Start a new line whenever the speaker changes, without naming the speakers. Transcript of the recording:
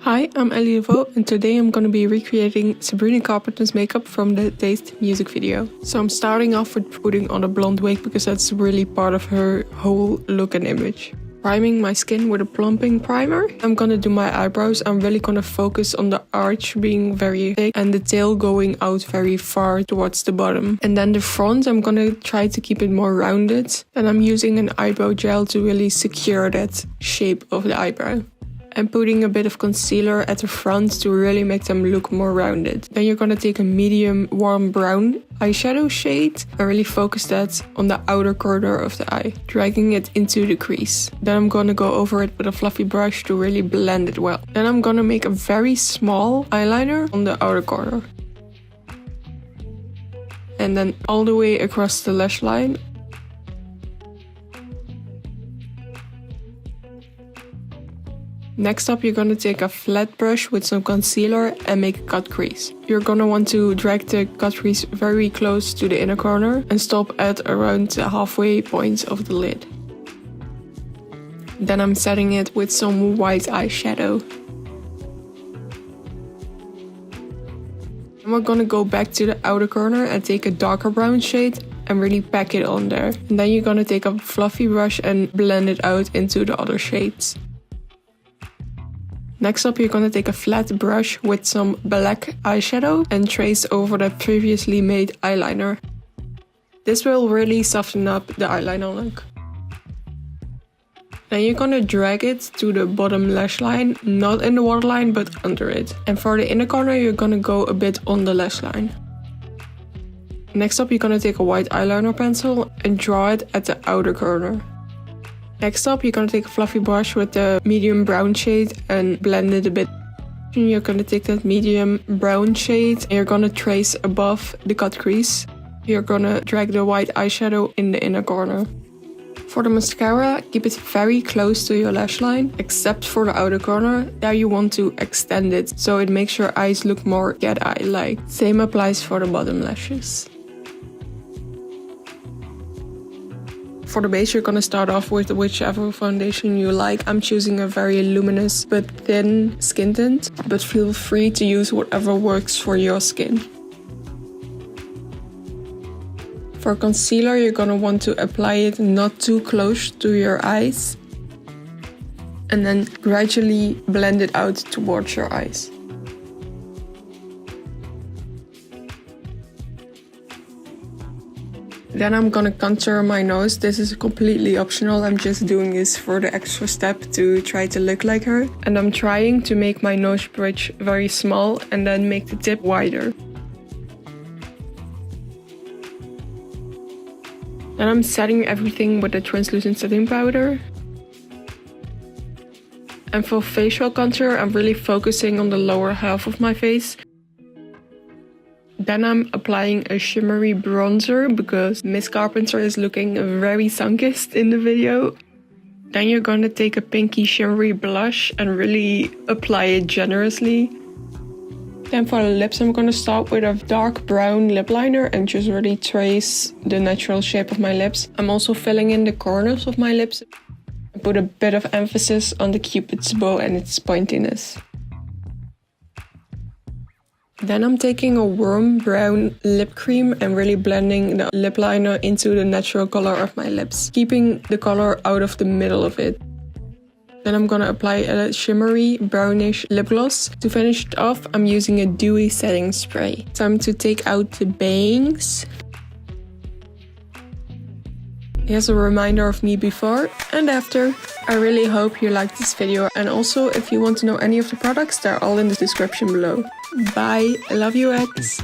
Hi, I'm Ellie Devo, and today I'm gonna be recreating Sabrina Carpenter's makeup from the Taste music video. So I'm starting off with putting on a blonde wig because that's really part of her whole look and image. Priming my skin with a plumping primer. I'm gonna do my eyebrows. I'm really gonna focus on the arch being very thick and the tail going out very far towards the bottom. And then the front, I'm gonna try to keep it more rounded. And I'm using an eyebrow gel to really secure that shape of the eyebrow. And putting a bit of concealer at the front to really make them look more rounded. Then you're gonna take a medium warm brown eyeshadow shade and really focus that on the outer corner of the eye, dragging it into the crease. Then I'm gonna go over it with a fluffy brush to really blend it well. Then I'm gonna make a very small eyeliner on the outer corner. And then all the way across the lash line. Next up, you're gonna take a flat brush with some concealer and make a cut crease. You're gonna want to drag the cut crease very close to the inner corner and stop at around the halfway point of the lid. Then I'm setting it with some white eyeshadow. And we're gonna go back to the outer corner and take a darker brown shade and really pack it on there. And then you're gonna take a fluffy brush and blend it out into the other shades. Next up, you're gonna take a flat brush with some black eyeshadow and trace over the previously made eyeliner. This will really soften up the eyeliner look. Then you're gonna drag it to the bottom lash line, not in the waterline but under it. And for the inner corner, you're gonna go a bit on the lash line. Next up, you're gonna take a white eyeliner pencil and draw it at the outer corner. Next up, you're gonna take a fluffy brush with the medium brown shade and blend it a bit. And you're gonna take that medium brown shade and you're gonna trace above the cut crease. You're gonna drag the white eyeshadow in the inner corner. For the mascara, keep it very close to your lash line, except for the outer corner. There you want to extend it, so it makes your eyes look more cat eye-like. Same applies for the bottom lashes. For the base, you're gonna start off with whichever foundation you like. I'm choosing a very luminous but thin skin tint, but feel free to use whatever works for your skin. For concealer, you're gonna want to apply it not too close to your eyes, and then gradually blend it out towards your eyes. Then I'm gonna contour my nose. This is completely optional. I'm just doing this for the extra step to try to look like her. And I'm trying to make my nose bridge very small and then make the tip wider. Then I'm setting everything with a translucent setting powder. And for facial contour, I'm really focusing on the lower half of my face. Then I'm applying a shimmery bronzer because Miss Carpenter is looking very sun-kissed in the video. Then you're gonna take a pinky shimmery blush and really apply it generously. Then for the lips, I'm gonna start with a dark brown lip liner and just really trace the natural shape of my lips. I'm also filling in the corners of my lips. I put a bit of emphasis on the cupid's bow and its pointiness. Then I'm taking a warm brown lip cream and really blending the lip liner into the natural color of my lips, keeping the color out of the middle of it. Then I'm gonna apply a shimmery brownish lip gloss. To finish it off, I'm using a dewy setting spray. Time to take out the bangs. Here's a reminder of me before and after. I really hope you liked this video, and also if you want to know any of the products, they're all in the description below. Bye, I love you, X.